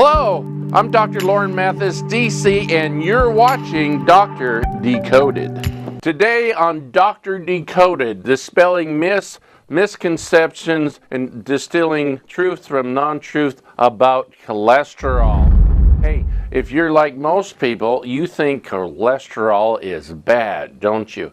Hello, I'm Dr. Lauren Mathis, DC, and you're watching Dr. Decoded. Today on Dr. Decoded, dispelling myths, misconceptions, and distilling truth from non-truth about cholesterol. Hey, if you're like most people, you think cholesterol is bad, don't you?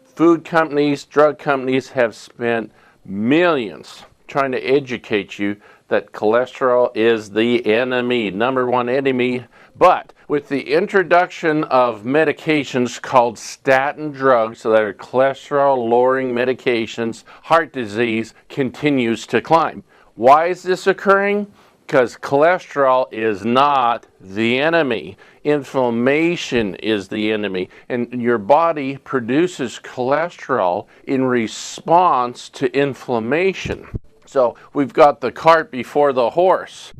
Food companies, drug companies have spent millions trying to educate you that cholesterol is the enemy, number one enemy. But with the introduction of medications called statin drugs, that are cholesterol-lowering medications, heart disease continues to climb. Why is this occurring? Because cholesterol is not the enemy. Inflammation is the enemy. And your body produces cholesterol in response to inflammation. So we've got the cart before the horse.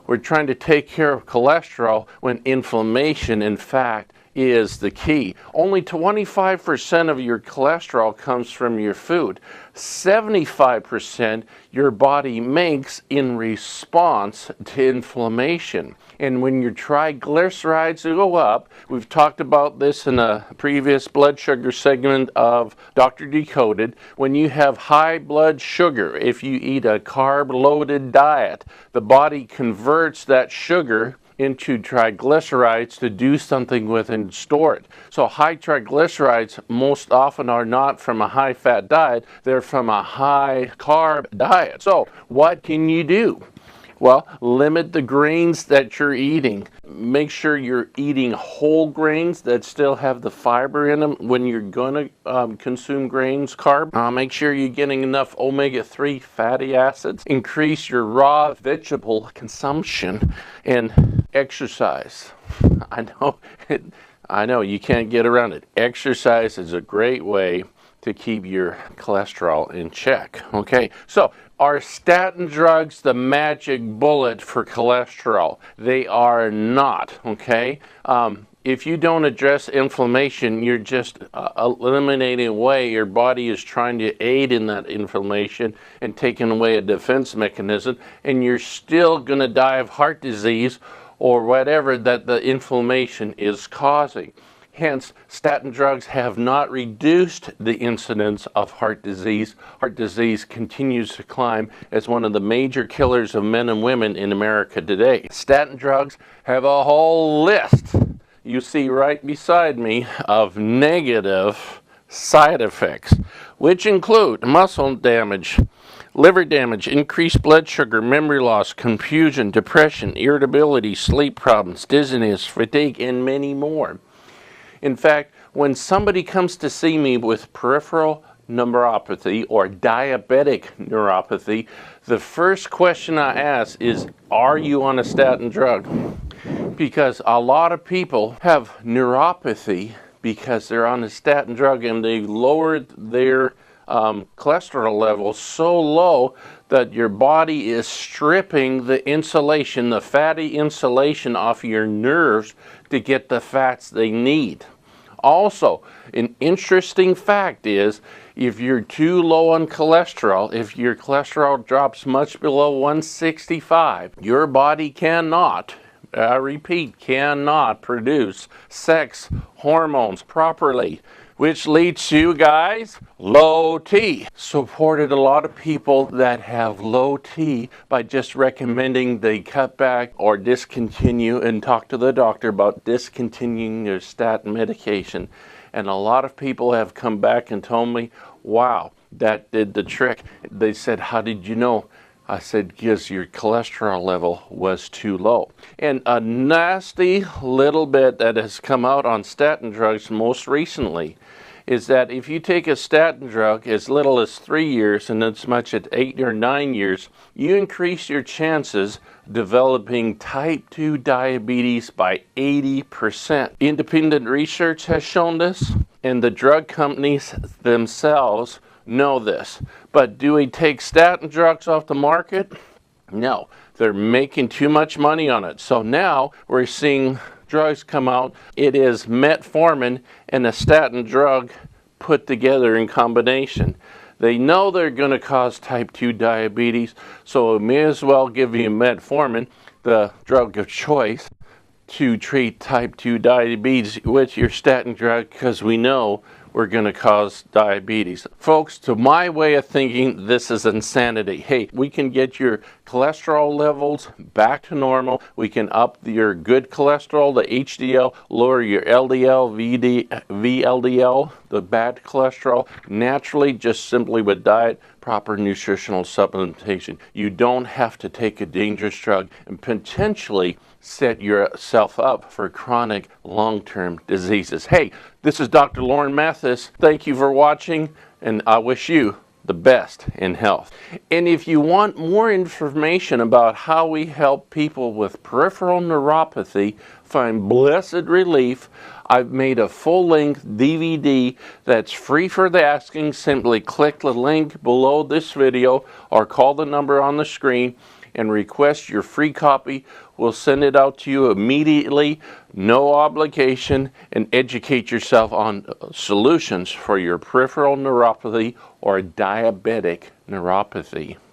We're trying to take care of cholesterol when inflammation, in fact, is the key. Only 25% of your cholesterol comes from your food. 75% your body makes in response to inflammation. And when your triglycerides go up, we've talked about this in a previous blood sugar segment of Dr. Decoded. When you have high blood sugar, if you eat a carb-loaded diet, the body converts that sugar into triglycerides to do something with and store it. So high triglycerides most often are not from a high-fat diet, they're from a high-carb diet. So what can you do? Well, limit the grains that you're eating. Make sure you're eating whole grains that still have the fiber in them when you're going to consume grains, carb. Make sure you're getting enough omega-3 fatty acids. Increase your raw vegetable consumption and exercise. I know you can't get around it. Exercise is a great way to keep your cholesterol in check. Okay, so are statin drugs the magic bullet for cholesterol? They are not, okay? If you don't address inflammation, you're just eliminating away. Your body is trying to aid in that inflammation and taking away a defense mechanism, and you're still going to die of heart disease or whatever that the inflammation is causing. Hence, statin drugs have not reduced the incidence of heart disease. Heart disease continues to climb as one of the major killers of men and women in America today. Statin drugs have a whole list, you see right beside me, of negative side effects, which include muscle damage, liver damage, increased blood sugar, memory loss, confusion, depression, irritability, sleep problems, dizziness, fatigue, and many more. In fact, when somebody comes to see me with peripheral neuropathy or diabetic neuropathy, the first question I ask is, are you on a statin drug? Because a lot of people have neuropathy because they're on a statin drug and they've lowered their cholesterol levels so low that your body is stripping the insulation, the fatty insulation off your nerves to get the fats they need. Also, an interesting fact is, if you're too low on cholesterol, if your cholesterol drops much below 165, your body cannot, I repeat, cannot produce sex hormones properly, which leads to, guys, low T. Supported a lot of people that have low T by just recommending they cut back or discontinue and talk to the doctor about discontinuing their statin medication. And a lot of people have come back and told me, wow, that did the trick. They said, how did you know? I said, because your cholesterol level was too low. And a nasty little bit that has come out on statin drugs most recently is that if you take a statin drug as little as 3 years and as much as 8 or 9 years, you increase your chances developing type 2 diabetes by 80%. Independent research has shown this, and the drug companies themselves know this. But do we take statin drugs off the market? No, they're making too much money on it. So now we're seeing drugs come out. It is metformin and a statin drug put together in combination. They know they're going to cause type 2 diabetes, so it may as well give you metformin. the drug of choice to treat type 2 diabetes with your statin drug, because we know we're going to cause diabetes. Folks, to my way of thinking, this is insanity. Hey, we can get your cholesterol levels back to normal. We can up your good cholesterol, the HDL, lower your LDL, VLDL, the bad cholesterol, naturally, just simply with diet, proper nutritional supplementation. You don't have to take a dangerous drug and potentially set yourself up for chronic long-term diseases. Hey, this is Dr. Lauren Mathis. Thank you for watching, and I wish you the best in health. And if you want more information about how we help people with peripheral neuropathy find blessed relief, I've made a full-length DVD that's free for the asking. Simply click the link below this video or call the number on the screen and request your free copy. We'll send it out to you immediately, no obligation, and educate yourself on solutions for your peripheral neuropathy or diabetic neuropathy.